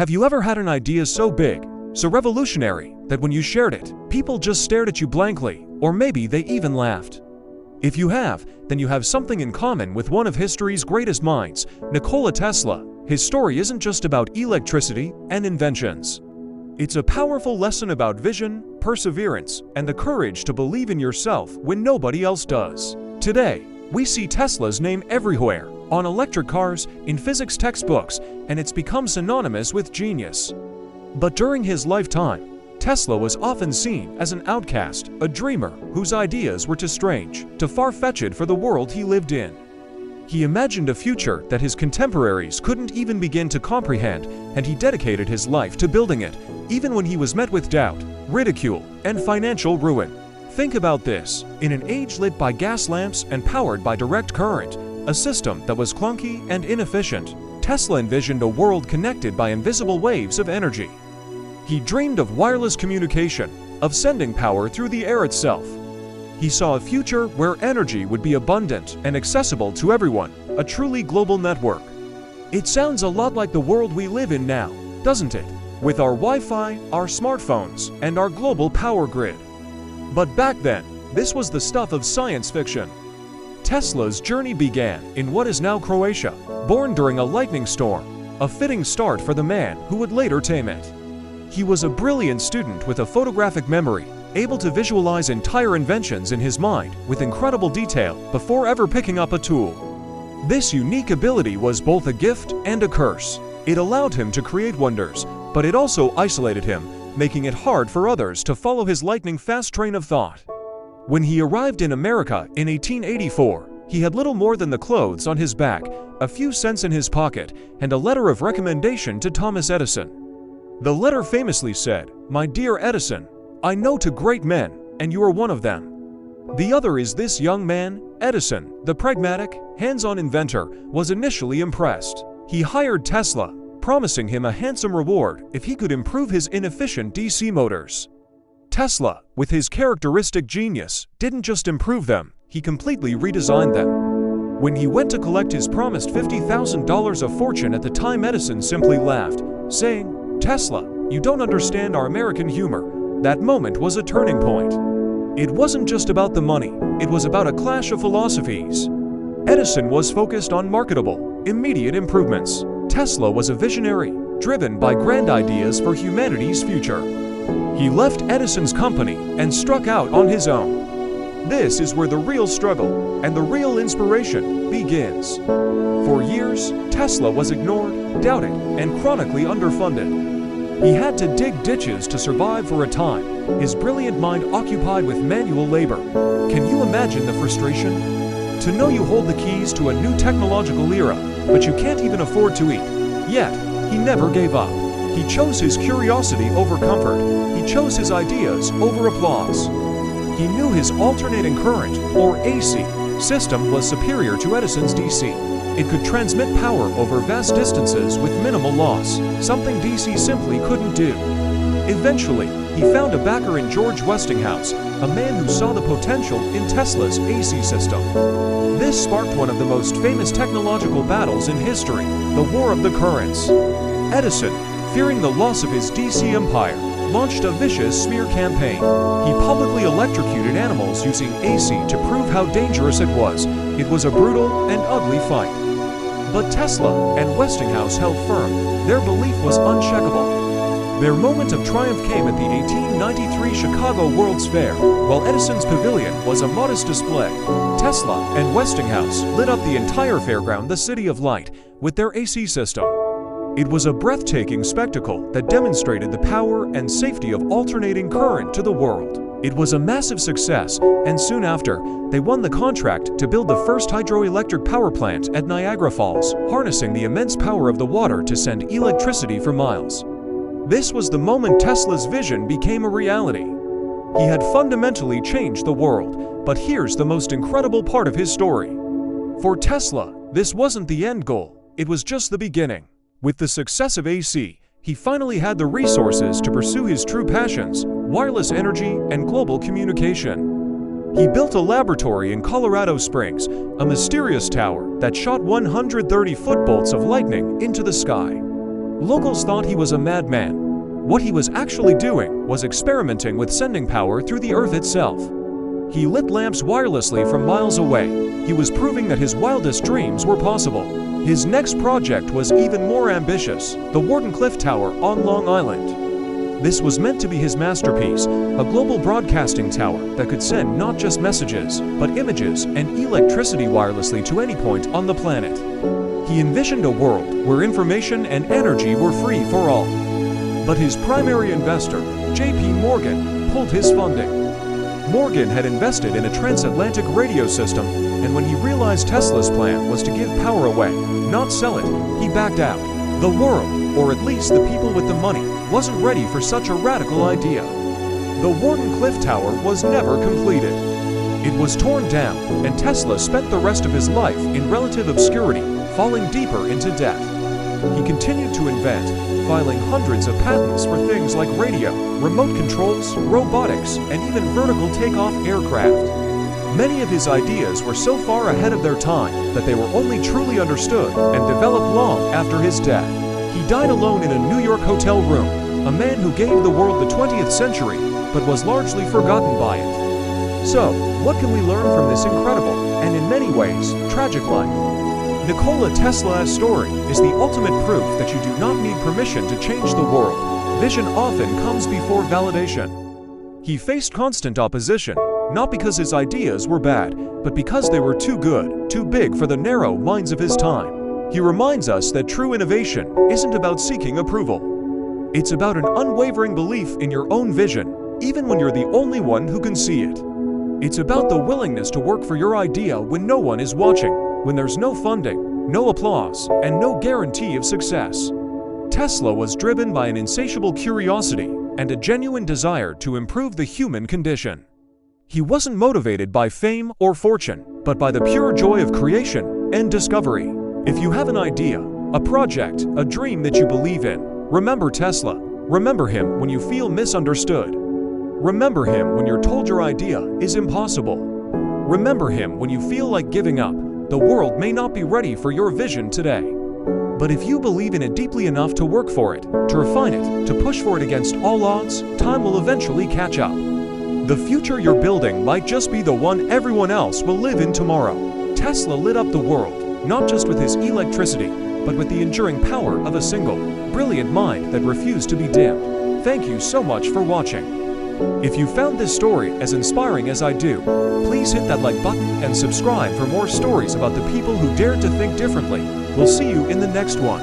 Have you ever had an idea so big, so revolutionary, that when you shared it, people just stared at you blankly, or maybe they even laughed? If you have, then you have something in common with one of history's greatest minds, Nikola Tesla. His story isn't just about electricity and inventions. It's a powerful lesson about vision, perseverance, and the courage to believe in yourself when nobody else does. Today, we see Tesla's name everywhere, on electric cars, in physics textbooks, and it's become synonymous with genius. But during his lifetime, Tesla was often seen as an outcast, a dreamer whose ideas were too strange, too far-fetched for the world he lived in. He imagined a future that his contemporaries couldn't even begin to comprehend, and he dedicated his life to building it, even when he was met with doubt, ridicule, and financial ruin. Think about this. In an age lit by gas lamps and powered by direct current, a system that was clunky and inefficient, Tesla envisioned a world connected by invisible waves of energy. He dreamed of wireless communication, of sending power through the air itself. He saw a future where energy would be abundant and accessible to everyone, a truly global network. It sounds a lot like the world we live in now, doesn't it? With our Wi-Fi, our smartphones, and our global power grid. But back then, this was the stuff of science fiction. Tesla's journey began in what is now Croatia, born during a lightning storm, a fitting start for the man who would later tame it. He was a brilliant student with a photographic memory, able to visualize entire inventions in his mind with incredible detail before ever picking up a tool. This unique ability was both a gift and a curse. It allowed him to create wonders, but it also isolated him, making it hard for others to follow his lightning-fast train of thought. When he arrived in America in 1884, he had little more than the clothes on his back, a few cents in his pocket, and a letter of recommendation to Thomas Edison. The letter famously said, "My dear Edison, I know two great men, and you are one of them. The other is this young man." Edison, the pragmatic, hands-on inventor, was initially impressed. He hired Tesla, promising him a handsome reward if he could improve his inefficient DC motors. Tesla, with his characteristic genius, didn't just improve them, he completely redesigned them. When he went to collect his promised $50,000 of fortune at the time, Edison simply laughed, saying, "Tesla, you don't understand our American humor." That moment was a turning point. It wasn't just about the money, it was about a clash of philosophies. Edison was focused on marketable, immediate improvements. Tesla was a visionary, driven by grand ideas for humanity's future. He left Edison's company and struck out on his own. This is where the real struggle and the real inspiration begins. For years, Tesla was ignored, doubted, and chronically underfunded. He had to dig ditches to survive for a time, his brilliant mind occupied with manual labor. Can you imagine the frustration? To know you hold the keys to a new technological era, but you can't even afford to eat. Yet, he never gave up. He chose his curiosity over comfort. He chose his ideas over applause. He knew his alternating current, or AC, system was superior to Edison's DC. It could transmit power over vast distances with minimal loss, something DC simply couldn't do. Eventually, he found a backer in George Westinghouse, a man who saw the potential in Tesla's AC system. This sparked one of the most famous technological battles in history, the War of the Currents. Edison, fearing the loss of his DC empire, launched a vicious smear campaign. He publicly electrocuted animals using AC to prove how dangerous it was. It was a brutal and ugly fight. But Tesla and Westinghouse held firm. Their belief was unshakable. Their moment of triumph came at the 1893 Chicago World's Fair. While Edison's pavilion was a modest display, Tesla and Westinghouse lit up the entire fairground, the City of Light, with their AC system. It was a breathtaking spectacle that demonstrated the power and safety of alternating current to the world. It was a massive success, and soon after, they won the contract to build the first hydroelectric power plant at Niagara Falls, harnessing the immense power of the water to send electricity for miles. This was the moment Tesla's vision became a reality. He had fundamentally changed the world, but here's the most incredible part of his story. For Tesla, this wasn't the end goal, it was just the beginning. With the success of AC, he finally had the resources to pursue his true passions, wireless energy and global communication. He built a laboratory in Colorado Springs, a mysterious tower that shot 130-foot bolts of lightning into the sky. Locals thought he was a madman. What he was actually doing was experimenting with sending power through the Earth itself. He lit lamps wirelessly from miles away. He was proving that his wildest dreams were possible. His next project was even more ambitious, the Wardenclyffe Tower on Long Island. This was meant to be his masterpiece, a global broadcasting tower that could send not just messages, but images and electricity wirelessly to any point on the planet. He envisioned a world where information and energy were free for all. But his primary investor, J.P. Morgan, pulled his funding. Morgan had invested in a transatlantic radio system, and when he realized Tesla's plan was to give power away, not sell it, he backed out. The world, or at least the people with the money, wasn't ready for such a radical idea. The Wardenclyffe Tower was never completed. It was torn down, and Tesla spent the rest of his life in relative obscurity, falling deeper into debt. He continued to invent, filing hundreds of patents for things like radio, remote controls, robotics, and even vertical takeoff aircraft. Many of his ideas were so far ahead of their time that they were only truly understood and developed long after his death. He died alone in a New York hotel room, a man who gave the world the 20th century, but was largely forgotten by it. So, what can we learn from this incredible, and in many ways, tragic life? Nikola Tesla's story is the ultimate proof that you do not need permission to change the world. Vision often comes before validation. He faced constant opposition, not because his ideas were bad, but because they were too good, too big for the narrow minds of his time. He reminds us that true innovation isn't about seeking approval. It's about an unwavering belief in your own vision, even when you're the only one who can see it. It's about the willingness to work for your idea when no one is watching, when there's no funding, no applause, and no guarantee of success. Tesla was driven by an insatiable curiosity and a genuine desire to improve the human condition. He wasn't motivated by fame or fortune, but by the pure joy of creation and discovery. If you have an idea, a project, a dream that you believe in, remember Tesla. Remember him when you feel misunderstood. Remember him when you're told your idea is impossible. Remember him when you feel like giving up. The world may not be ready for your vision today. But if you believe in it deeply enough to work for it, to refine it, to push for it against all odds, time will eventually catch up. The future you're building might just be the one everyone else will live in tomorrow. Tesla lit up the world, not just with his electricity, but with the enduring power of a single, brilliant mind that refused to be dimmed. Thank you so much for watching. If you found this story as inspiring as I do, please hit that like button and subscribe for more stories about the people who dared to think differently. We'll see you in the next one.